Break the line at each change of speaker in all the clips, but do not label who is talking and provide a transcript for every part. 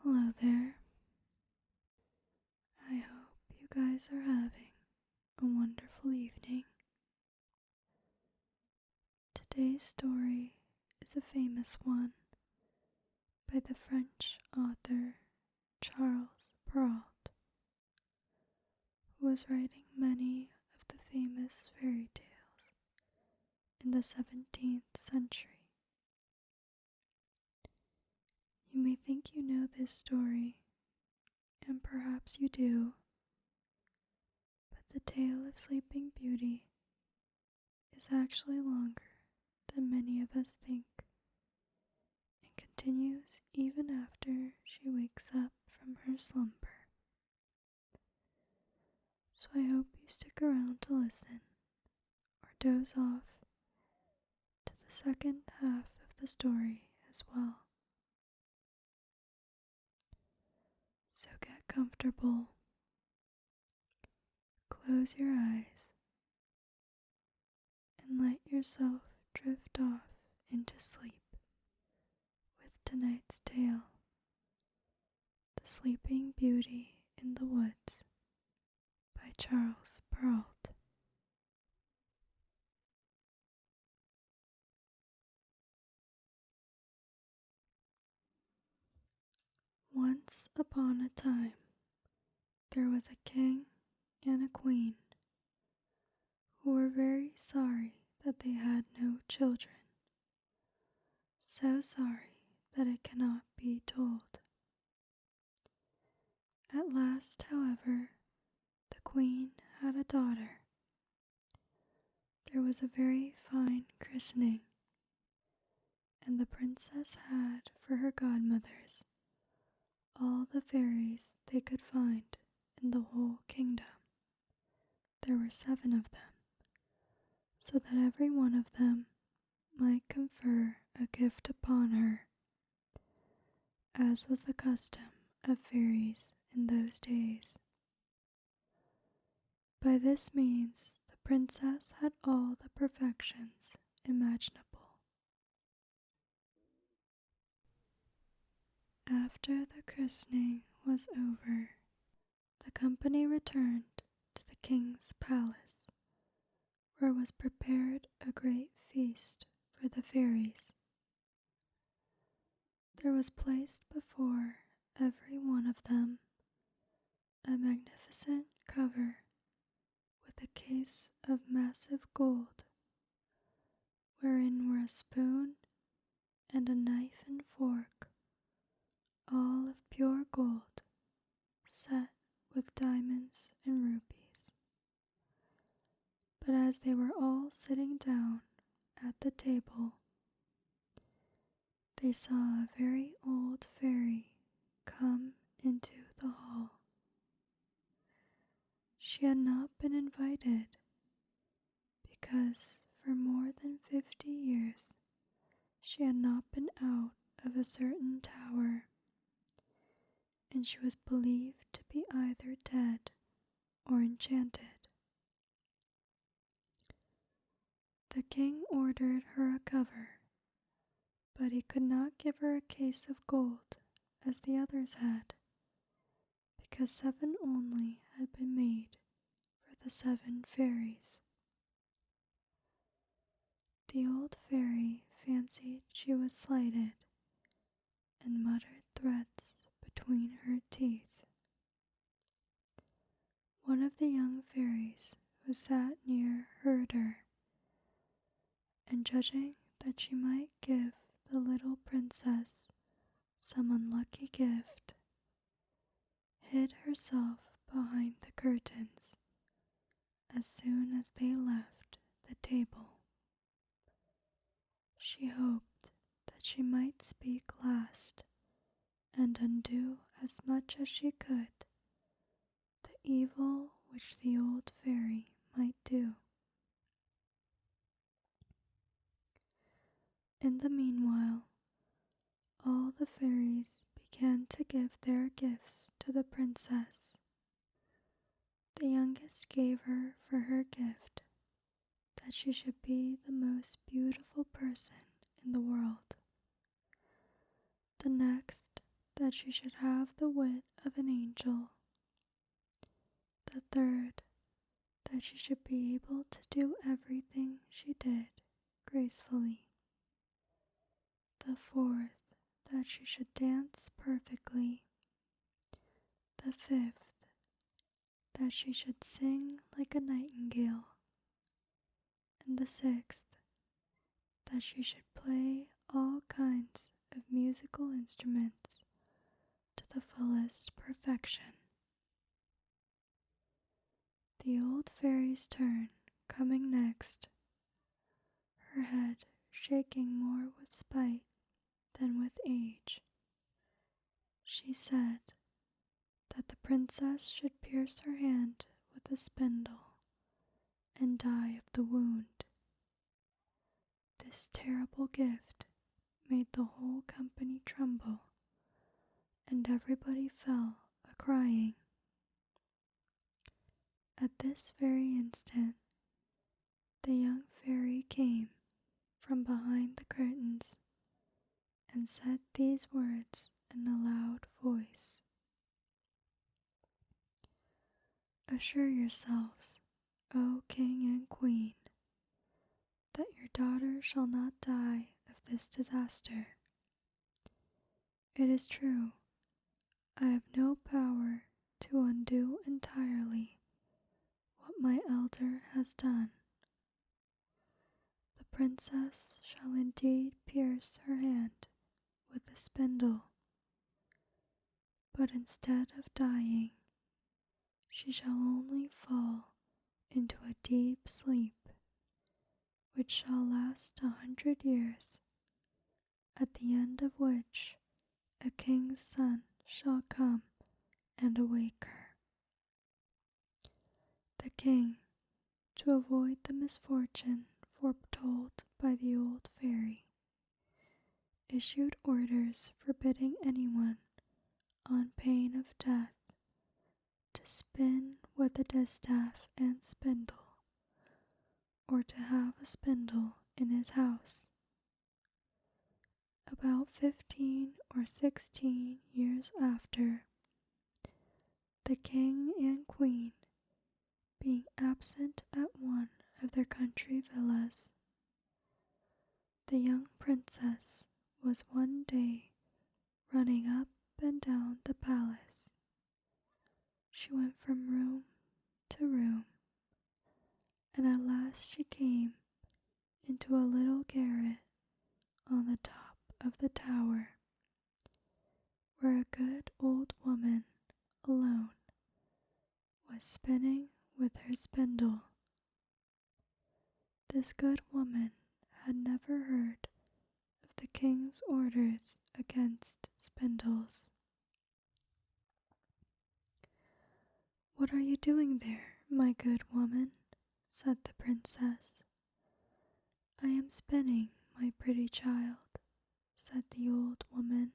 Hello there. I hope you guys are having a wonderful evening. Today's story is a famous one by the French author Charles Perrault, who was writing many of the famous fairy tales in the 17th century. You may think you know this story, and perhaps you do, but the tale of Sleeping Beauty is actually longer than many of us think, and continues even after she wakes up from her slumber. So I hope you stick around to listen, or doze off to the second half of the story as well. So get comfortable, close your eyes, and let yourself drift off into sleep with tonight's tale, The Sleeping Beauty in the Woods by Charles Perrault. Once upon a time, there was a king and a queen who were very sorry that they had no children. So sorry that it cannot be told. At last, however, the queen had a daughter. There was a very fine christening, and the princess had for her godmothers all the fairies they could find in the whole kingdom. There were 7 of them, so that every one of them might confer a gift upon her, as was the custom of fairies in those days. By this means the princess had all the perfections imaginable. After the christening was over, the company returned to the king's palace, where was prepared a great feast for the fairies. There was placed before every one of them a magnificent cover with a case of massive gold, wherein were a spoon and a knife and fork, all of pure gold, set with diamonds and rubies. But as they were all sitting down at the table, they saw a very old fairy come into the hall. She had not been invited, because for more than 50 years she had not been out of a certain tower, and she was believed to be either dead or enchanted. The king ordered her a cover, but he could not give her a case of gold as the others had, because 7 only had been made for the 7 fairies. The old fairy fancied she was slighted, and muttered threats between her teeth. One of the young fairies who sat near heard her, and judging that she might give the little princess some unlucky gift, hid herself behind the curtains as soon as they left the table. She hoped that she might speak last and undo as much as she could the evil which the old fairy might do. In the meanwhile, all the fairies began to give their gifts to the princess. The youngest gave her for her gift that she should be the most beautiful person in the world. The next that she should have the wit of an angel. The third, that she should be able to do everything she did gracefully. The fourth, that she should dance perfectly. The fifth, that she should sing like a nightingale. And the sixth, that she should play all kinds of musical instruments to the fullest perfection. The old fairy's turn coming next, her head shaking more with spite than with age, she said that the princess should pierce her hand with a spindle and die of the wound. This terrible gift made the whole company tremble, and everybody fell a-crying. At this very instant, the young fairy came from behind the curtains and said these words in a loud voice. Assure yourselves, O King and Queen, that your daughter shall not die of this disaster. It is true, I have no power to undo entirely what my elder has done. The princess shall indeed pierce her hand with a spindle, but instead of dying, she shall only fall into a deep sleep, which shall last 100 years, at the end of which a king's son shall come and awake her. The king, to avoid the misfortune foretold by the old fairy, issued orders forbidding anyone, on pain of death, to spin with a distaff and spindle, or to have a spindle in his house. About 15 or 16 years after, the king and queen, being absent at one of their country villas, the young princess was one day running up and down the palace. She went from room to room, and at last she came into a little garret on the top of the tower, where a good old woman alone was spinning with her spindle. This good woman had never heard of the king's orders against spindles. "What are you doing there, my good woman?" said the princess. "I am spinning, my pretty child," said the old woman,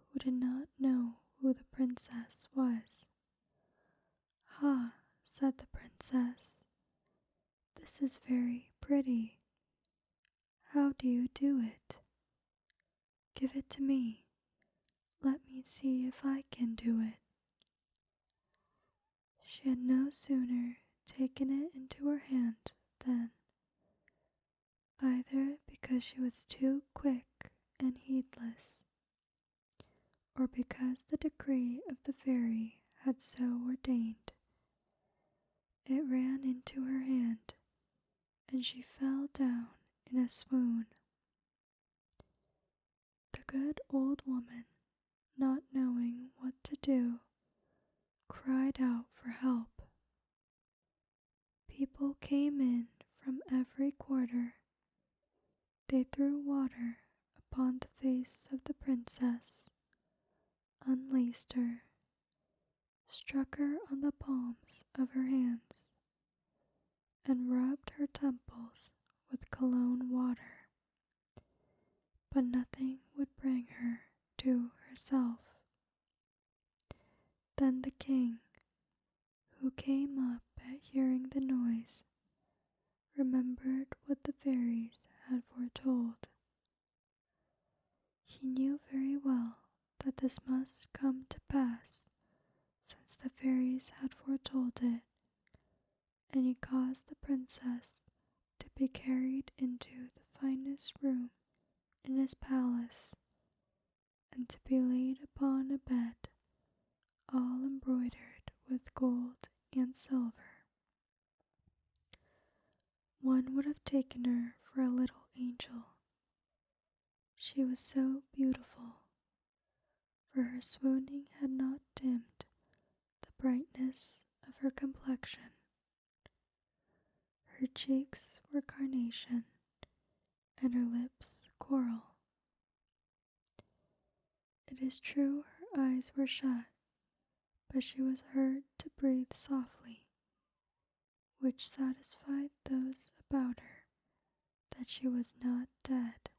who did not know who the princess was. "Ha," said the princess, "this is very pretty. How do you do it? Give it to me. Let me see if I can do it." She had no sooner taken it into her hand than, either because she was too quick and heedless, or because the decree of the fairy had so ordained, it ran into her hand, and she fell down in a swoon. The good old woman, not knowing what to do, cried out for help. People came in from every quarter. They threw water upon the face of the princess, unlaced her, struck her on the palms of her hands, and rubbed her temples with cologne water, but nothing would bring her to herself. Then the king, who came up at hearing the noise, remembered what the fairies had foretold. He knew very well that this must come to pass, since the fairies had foretold it, and he caused the princess to be carried into the finest room in his palace, and to be laid upon a bed all embroidered with gold and silver. One would have taken her for a little angel. She was so beautiful, for her swooning had not dimmed the brightness of her complexion. Her cheeks were carnation, and her lips coral. It is true her eyes were shut, but she was heard to breathe softly, which satisfied those about her that she was not dead.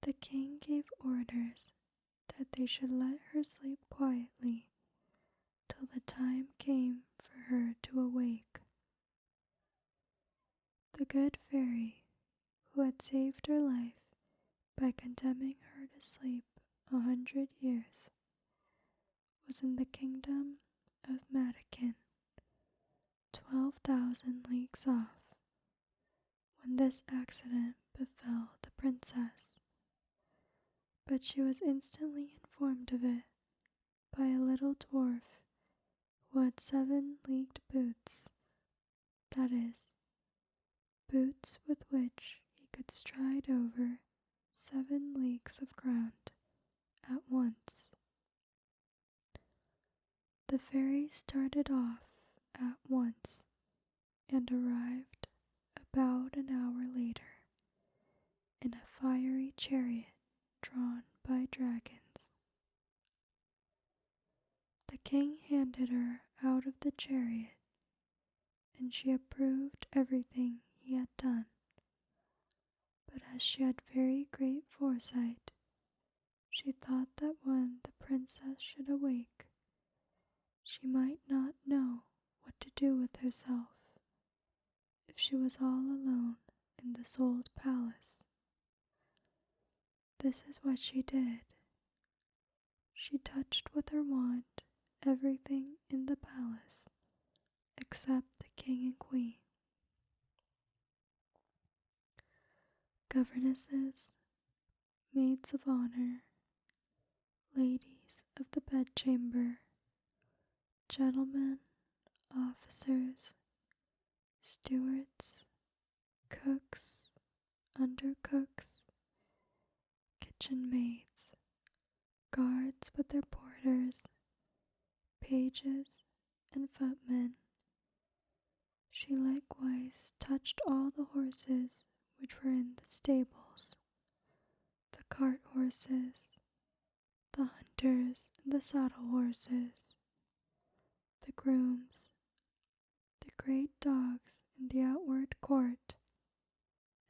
The king gave orders that they should let her sleep quietly till the time came for her to awake. The good fairy, who had saved her life by condemning her to sleep 100 years, was in the kingdom of Matakin, 12,000 leagues off, when this accident befell the princess. But she was instantly informed of it by a little dwarf who had 7-leagued boots, that is, boots with which he could stride over 7 leagues of ground at once. The fairy started off at once and arrived about an hour later in a fiery chariot drawn by dragons. The king handed her out of the chariot, and she approved everything he had done. But as she had very great foresight, she thought that when the princess should awake, she might not know what to do with herself if she was all alone in this old palace. This is what she did. She touched with her wand everything in the palace except the king and queen. Governesses, maids of honor, ladies of the bedchamber, gentlemen, officers, stewards, cooks, undercooks, kitchen maids, guards with their porters, pages, and footmen. She likewise touched all the horses which were in the stables, the cart horses, the hunters and the saddle horses, the grooms, the great dogs in the outward court,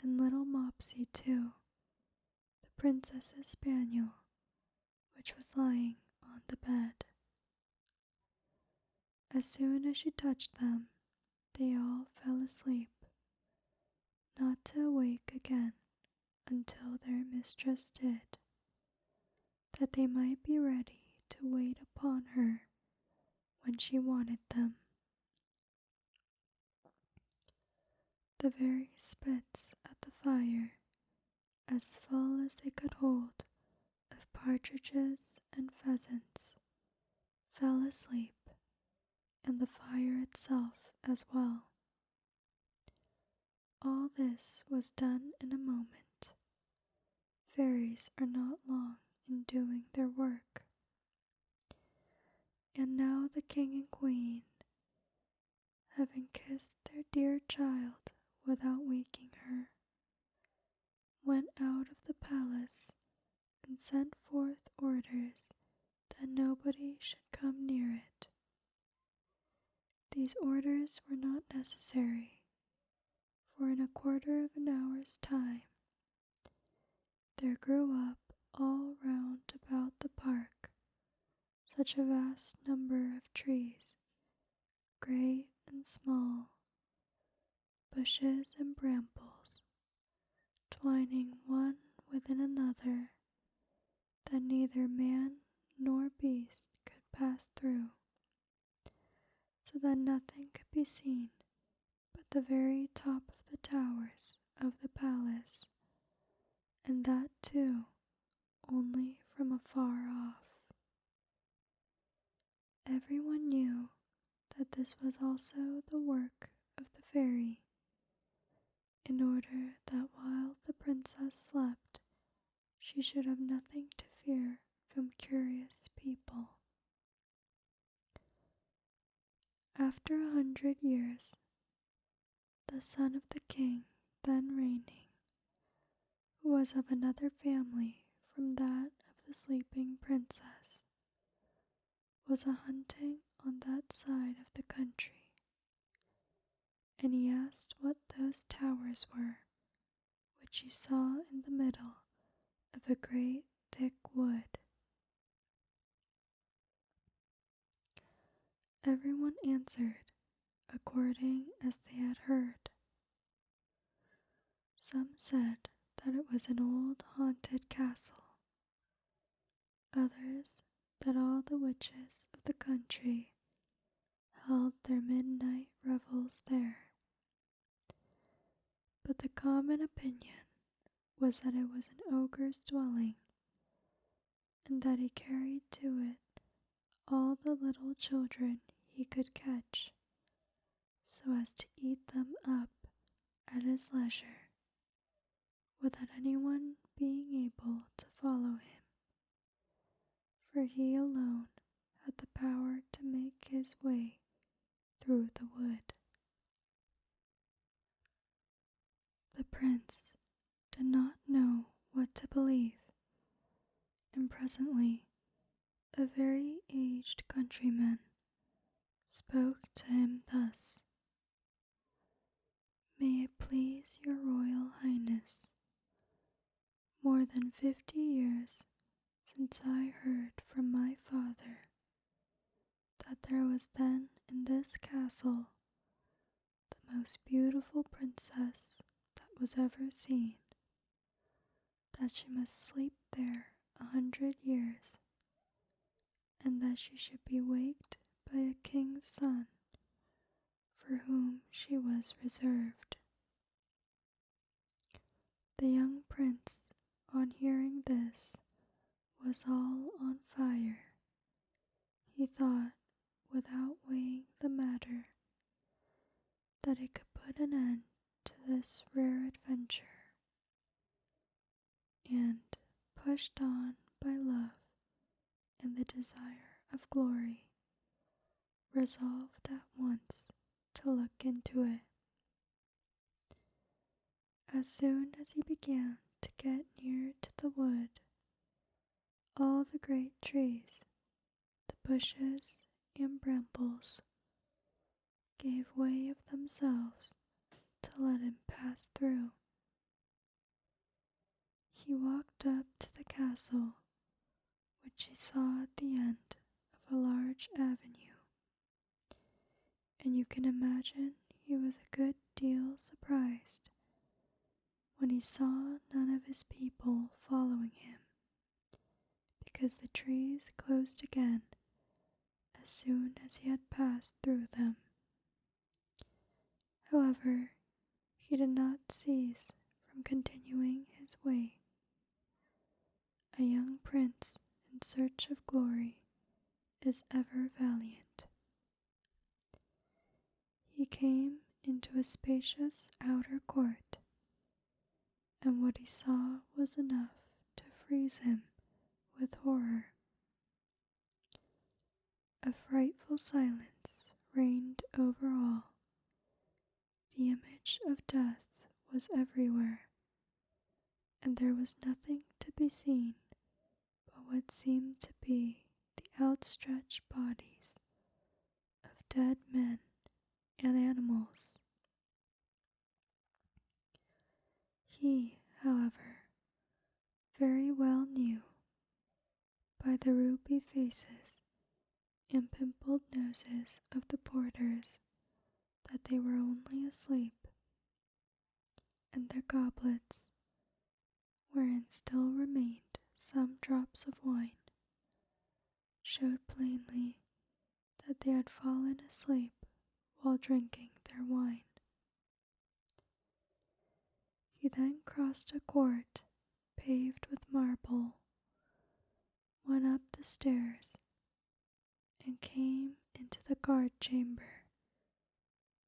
and little Mopsy too, the princess's spaniel, which was lying on the bed. As soon as she touched them, they all fell asleep, not to awake again until their mistress did, that they might be ready to wait upon her when she wanted them. The very spits at the fire, as full as they could hold of partridges and pheasants, fell asleep, and the fire itself as well. All this was done in a moment. Fairies are not long in doing their work. And now the king and queen, having kissed their dear child without waking her, went out of the palace and sent forth orders that nobody should come near it. These orders were not necessary, for in a quarter of an hour's time there grew up all round about the park such a vast number of trees, great and small, bushes and brambles, twining one within another, neither man nor beast could pass through, so that nothing could be seen but the very top of the towers of the palace, and that too only from afar off. Everyone knew that this was also the work of the fairy, in order that while the princess slept, she should have nothing to fear from curious people. After 100 years, the son of the king then reigning, who was of another family from that of the sleeping princess, was a-hunting on that side of the country, and he asked what those towers were, which he saw in the middle of a great thick wood. Everyone answered according as they had heard. Some said that it was an old haunted castle, others that all the witches of the country held their midnight revels there. But the common opinion was that it was an ogre's dwelling, and that he carried to it all the little children he could catch, so as to eat them up at his leisure, without anyone being able to follow him, for he alone had the power to make his way through the wood. The prince did not know what to believe, and presently a very aged countryman spoke to him thus: "May it please your royal highness, more than 50 years since I heard from my father that there was then in this castle the most beautiful princess that was ever seen, that she must sleep there 100 years, and that she should be waked by a king's son, for whom she was reserved." The young prince, on hearing this, was all on fire. He thought, without weighing the matter, that it could put an end to this rare adventure, and, pushed on by love and the desire of glory, resolved at once to look into it. As soon as he began to get near to the wood, all the great trees, the bushes and brambles, gave way of themselves to let him pass through. He walked up to the castle, which he saw at the end of a large avenue, and you can imagine he was a good deal surprised when he saw none of his people following him, because the trees closed again as soon as he had passed through them. However, he did not cease from continuing his way. A young prince in search of glory is ever valiant. He came into a spacious outer court, and what he saw was enough to freeze him with horror. A frightful silence reigned over all. The image of death was everywhere, and there was nothing to be seen but what seemed to be the outstretched bodies of dead men and animals. He, however, very well knew, by the ruby faces and pimpled noses of the porters, that they were only asleep, and their goblets, wherein still remained some drops of wine showed plainly that they had fallen asleep while drinking their wine. He then crossed a court paved with marble, went up the stairs, and came into the guard chamber,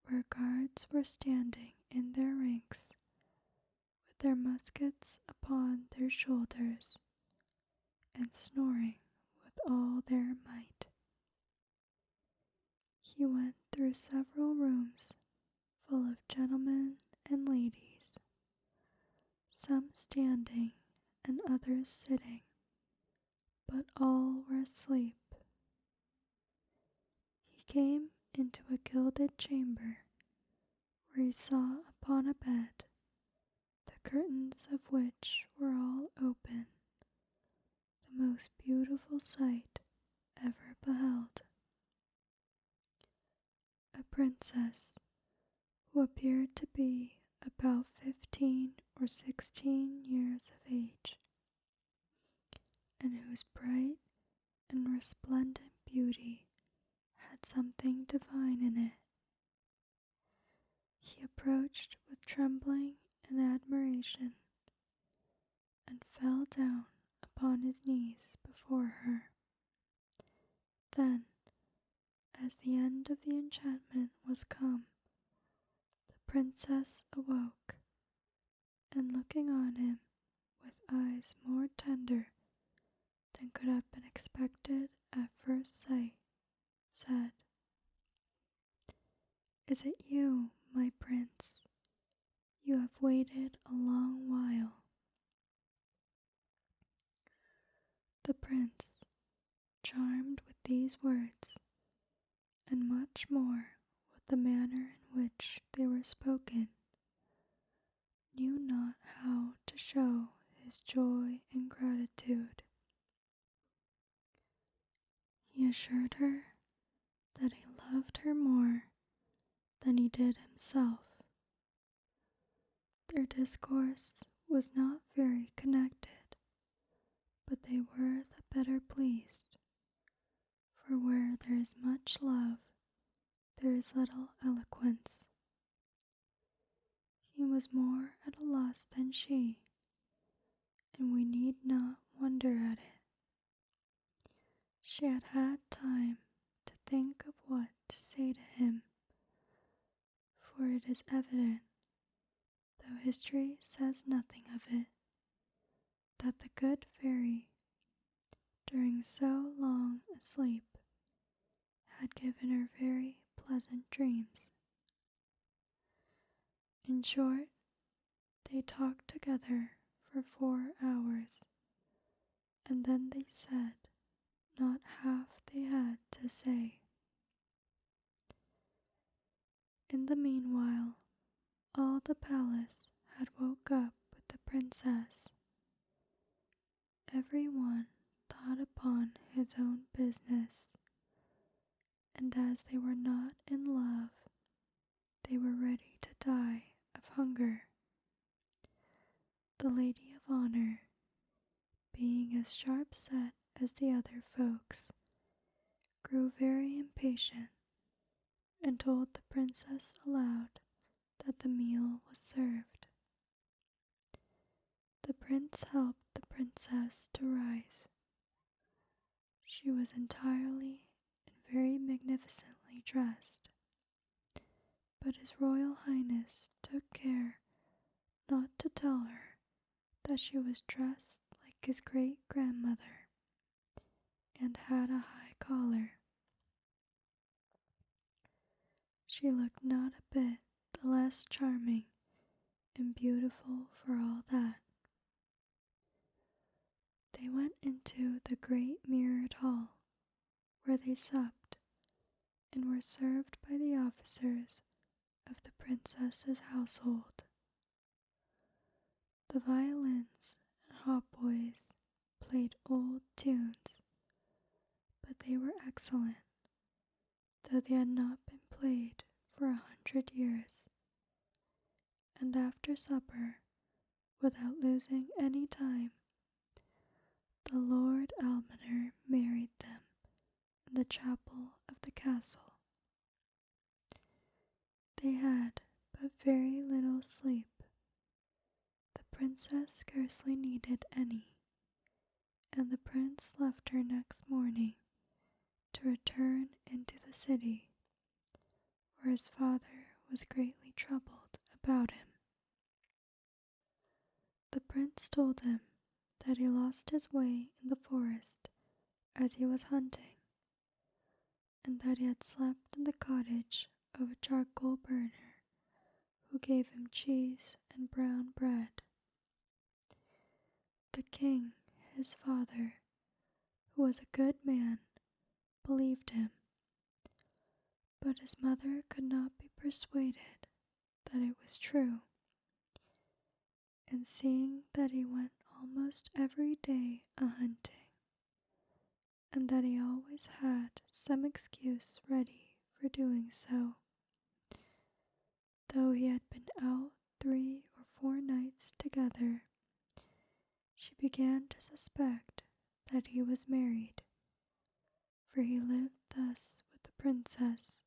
where guards were standing in their ranks with their muskets upon their shoulders and snoring with all their might. He went through several rooms full of gentlemen and ladies, some standing and others sitting, but all were asleep. He came into a gilded chamber, where he saw upon a bed, the curtains of which were all open, the most beautiful sight ever beheld. A princess, who appeared to be about 15 or 16 years of age, and whose bright and resplendent beauty had something divine in it. He approached with trembling and admiration, and fell down upon his knees before her. Then, as the end of the enchantment was come, the princess awoke, and looking on him with eyes more tender than could have been expected at first sight, said, "Is it you, my prince? You have waited a long while." The prince, charmed with these words, and much more with the manner in which they were spoken, knew not how to show his joy and gratitude. He assured her that he loved her more than he did himself. Their discourse was not very connected, but they were the better pleased, for where there is much love, there is little eloquence. He was more at a loss than she, and we need not wonder at it. She had had time to think of what to say to him, for it is evident, though history says nothing of it, that the good fairy, during so long a sleep, had given her very pleasant dreams. In short, they talked together for 4 hours, and then they said not half they had to say. In the meanwhile, all the palace had woke up with the princess. Every one thought upon his own business, and as they were not in love, they were ready to die of hunger. The lady of honor, being as sharp-set as the other folks, grew very impatient, and told the princess aloud that the meal was served. The prince helped the princess to rise. She was entirely and very magnificently dressed, but His Royal Highness took care not to tell her that she was dressed like his great-grandmother and had a high collar. She looked not a bit the less charming and beautiful for all that. They went into the great mirrored hall, where they supped, and were served by the officers of the princess's household. The violins and hautboys played old tunes, but they were excellent, though they had not been played for 100 years. And after supper, without losing any time, the Lord Almoner married them in the chapel of the castle. They had but very little sleep. The princess scarcely needed any, and the prince left her next morning to return into the city, where his father was greatly troubled about him. The prince told him that he lost his way in the forest as he was hunting, and that he had slept in the cottage of a charcoal burner who gave him cheese and brown bread. The king, his father, who was a good man, believed him, but his mother could not be persuaded that it was true, and seeing that he went almost every day a-hunting, and that he always had some excuse ready for doing so, though he had been out 3 or 4 nights together, she began to suspect that he was married, for he lived thus with the princess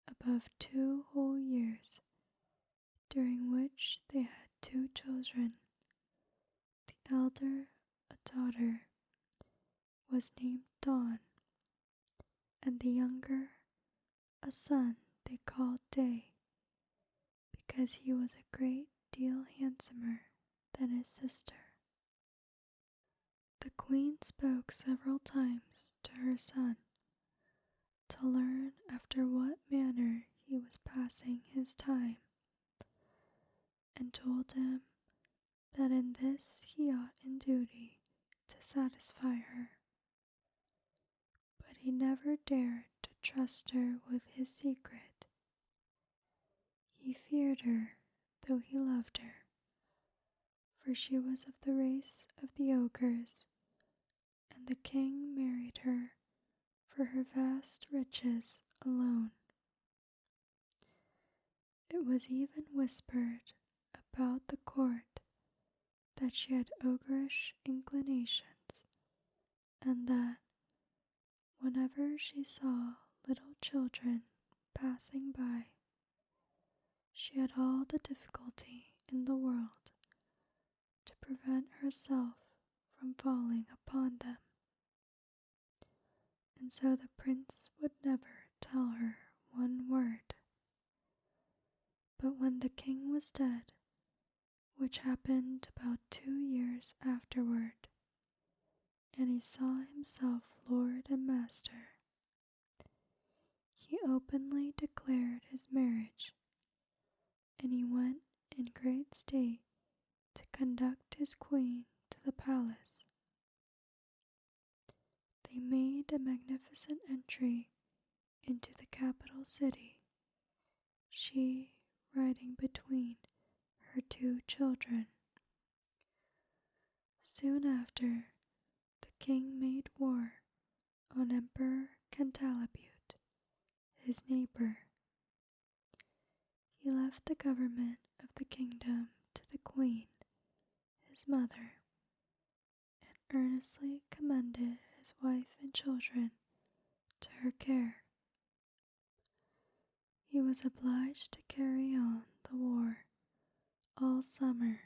above 2 whole years, during which they had 2 children. The elder, a daughter, was named Dawn, and the younger, a son they called Day, because he was a great deal handsomer than his sister. The queen spoke several times to her son, to learn after what manner he was passing his time, and told him that in this he ought in duty to satisfy her. But he never dared to trust her with his secret. He feared her, though he loved her, for she was of the race of the ogres, and the king married her for her vast riches alone. It was even whispered about the court that she had ogreish inclinations, and that whenever she saw little children passing by, she had all the difficulty in the world to prevent herself from falling upon them. And so the prince would never tell her one word. But when the king was dead, which happened about 2 years afterward, and he saw himself lord and master, he openly declared his marriage, and he went in great state to conduct his queen to the palace. They made a magnificent entry into the capital city, she riding between her 2 children. Soon after, the king made war on Emperor Cantalabute, his neighbor. He left the government of the kingdom to the queen, his mother, and earnestly commended his wife and children to her care. He was obliged to carry on the war all summer,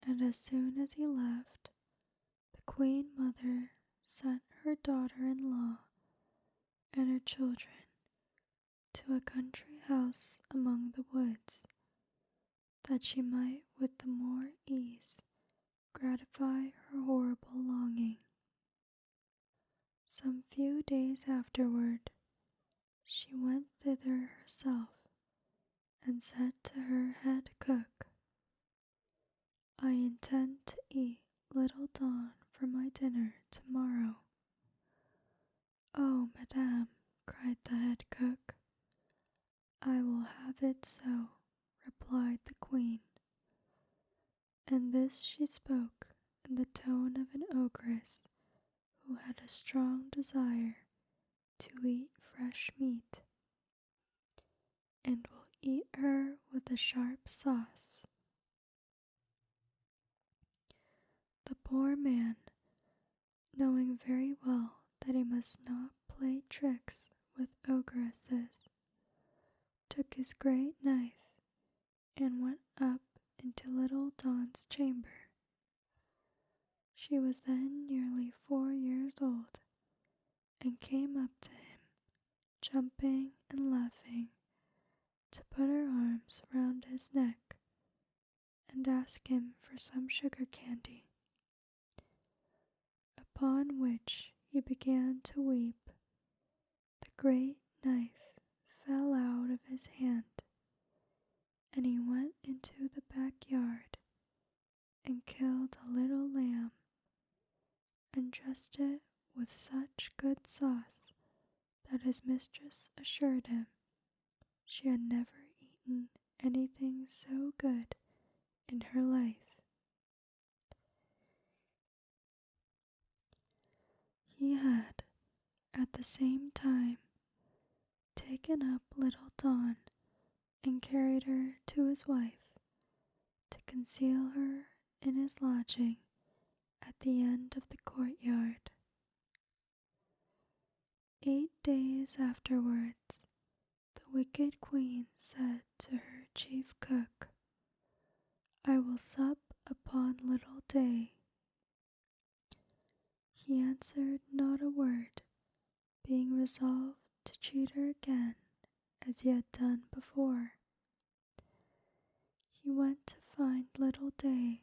and as soon as he left, the queen mother sent her daughter-in-law and her children to a country house among the woods, that she might with the more ease gratify her horrible longing. Some few days afterward, she went thither herself, and said to her head cook, "I intend to eat little Dawn for my dinner tomorrow." "Oh, madame," cried the head cook. "I will have it so," replied the queen. And this she spoke in the tone of an ogress who had a strong desire to eat fresh meat, and will eat her with a sharp sauce. The poor man, knowing very well that he must not play tricks with ogresses, took his great knife and went up into little Dawn's chamber. She was then nearly 4 years old, and came up to him, jumping and laughing, to put her arms round his neck and ask him for some sugar candy. Upon which he began to weep. The great knife fell out of his hand, and he went into the backyard and killed a little lamb, and dressed it with such good sauce that his mistress assured him she had never eaten anything so good in her life. He had, at the same time, taken up little Dawn and carried her to his wife, to conceal her in his lodging at the end of the courtyard. 8 days afterwards, the wicked queen said to her chief cook, "I will sup upon little Day." He answered not a word, being resolved to cheat her again as he had done before. He went to find little Day,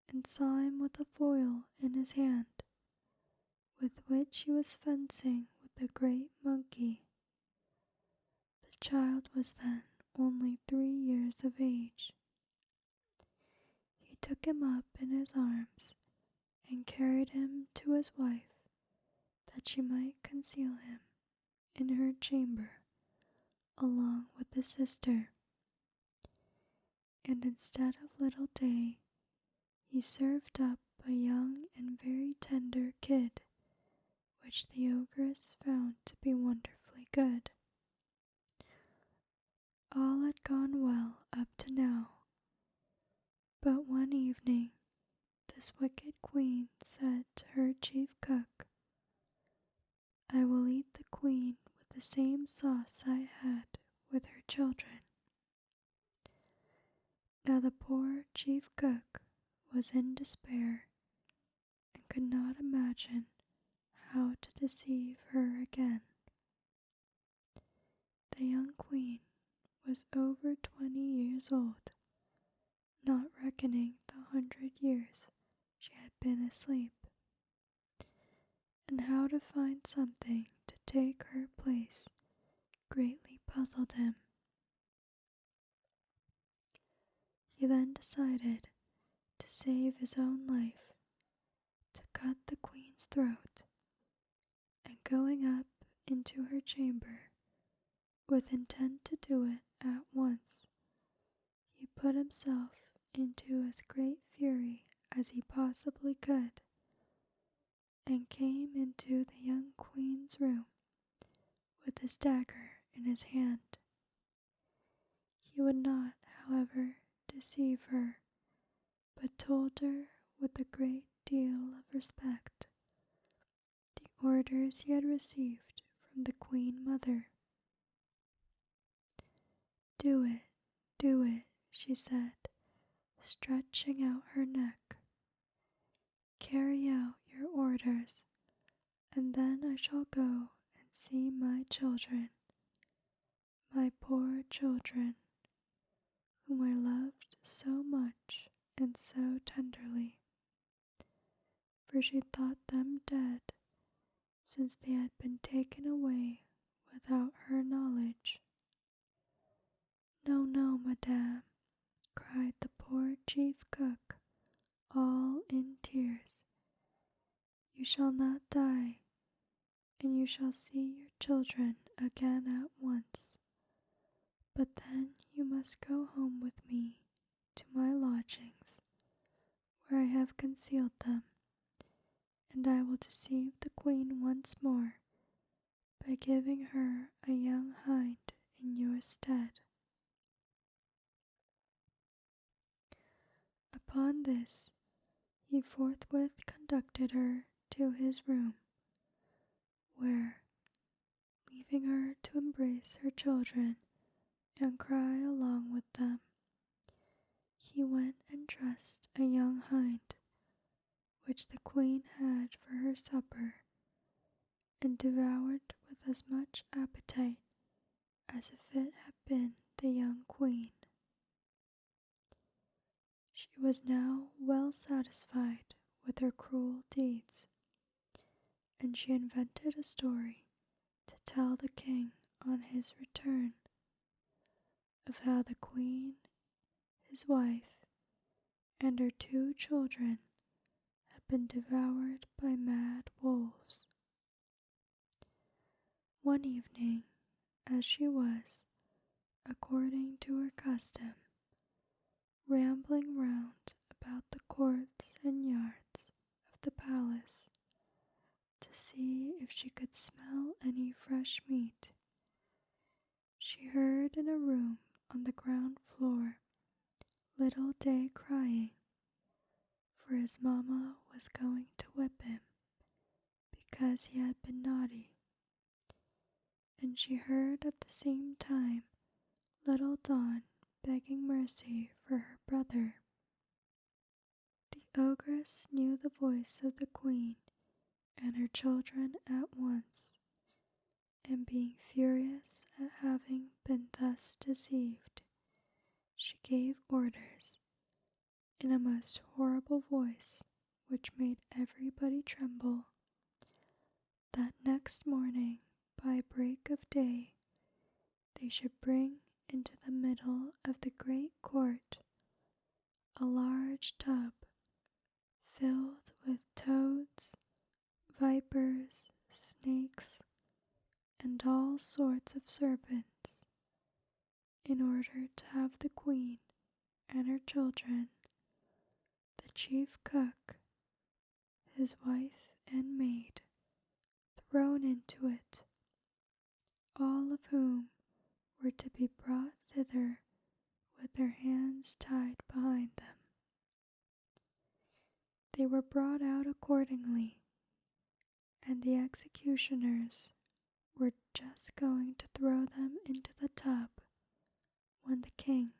and saw him with a foil in his hand, with which he was fencing with a great monkey. The child was then only 3 years of age. He took him up in his arms, and carried him to his wife, that she might conceal him in her chamber, along with his sister. And instead of little Day, he served up a young and very tender kid, which the ogress found to be wonderfully good. All had gone well up to now, but one evening this wicked queen said to her chief cook, "I will eat the queen with the same sauce I had with her children." Now the poor chief cook was in despair, and could not imagine how to deceive her again. The young queen was over 20 years old, not reckoning the 100 years she had been asleep, and how to find something to take her place greatly puzzled him. He then decided to save his own life, to cut the queen's throat, and going up into her chamber, with intent to do it at once, he put himself into as great fury as he possibly could, and came into the young queen's room with his dagger in his hand. He would not, however, deceive her, but told her with a great deal of respect the orders he had received from the Queen Mother. Do it," she said, stretching out her neck. "Carry out your orders, and then I shall go and see my children, my poor children, whom I loved so much and so tenderly," for she thought them dead, since they had been taken away without her knowledge. "No, no, madame," cried the poor chief cook, all in tears. "You shall not die, and you shall see your children again at once. But then you must go home with me to my lodgings, where I have concealed them, and I will deceive the queen once more by giving her a young hind in your stead." Upon this, he forthwith conducted her to his room, where, leaving her to embrace her children and cry along with them, he went and dressed a young hind, which the queen had for her supper, and devoured with as much appetite as if it had been the young queen. She was now well satisfied with her cruel deeds, and she invented a story to tell the king on his return of how the queen, his wife, and her 2 children had been devoured by mad wolves. One evening, as she was, according to her custom, rambling round about the courts and yards of the palace to see if she could smell any fresh meat, she heard in a room on the ground floor little Day crying, for his mamma was going to whip him because he had been naughty, and she heard at the same time little Dawn begging mercy for her brother. The ogress knew the voice of the queen and her children at once, and being furious at having been thus deceived, she gave orders, in a most horrible voice which made everybody tremble, that next morning by break of day they should bring into the middle of the great court a large tub filled with toads, vipers, snakes, and all sorts of serpents, in order to have the queen and her children, the chief cook, his wife and maid, thrown into it, all of whom were to be brought thither with their hands tied behind them. They were brought out accordingly, and the executioners were just going to throw them into the tub when the king,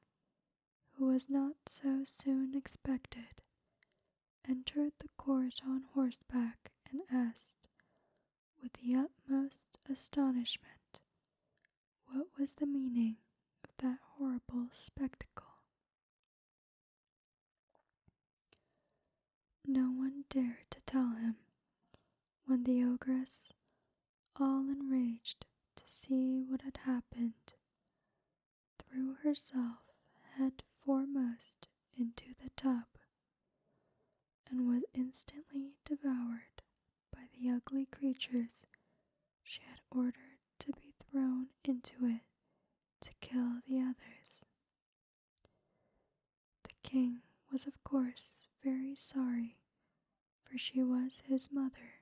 who was not so soon expected, entered the court on horseback and asked, with the utmost astonishment, what was the meaning of that horrible spectacle. No one dared to tell him, when the ogress, all enraged to see what had happened, threw herself head foremost into the tub, and was instantly devoured by the ugly creatures she had ordered to be thrown into it to kill the others. The king was of course very sorry, for she was his mother,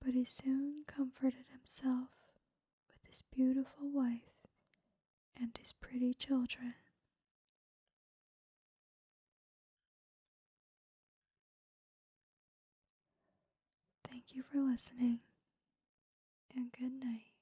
but he soon comforted himself with his beautiful wife and his pretty children. Thank you for listening, and good night.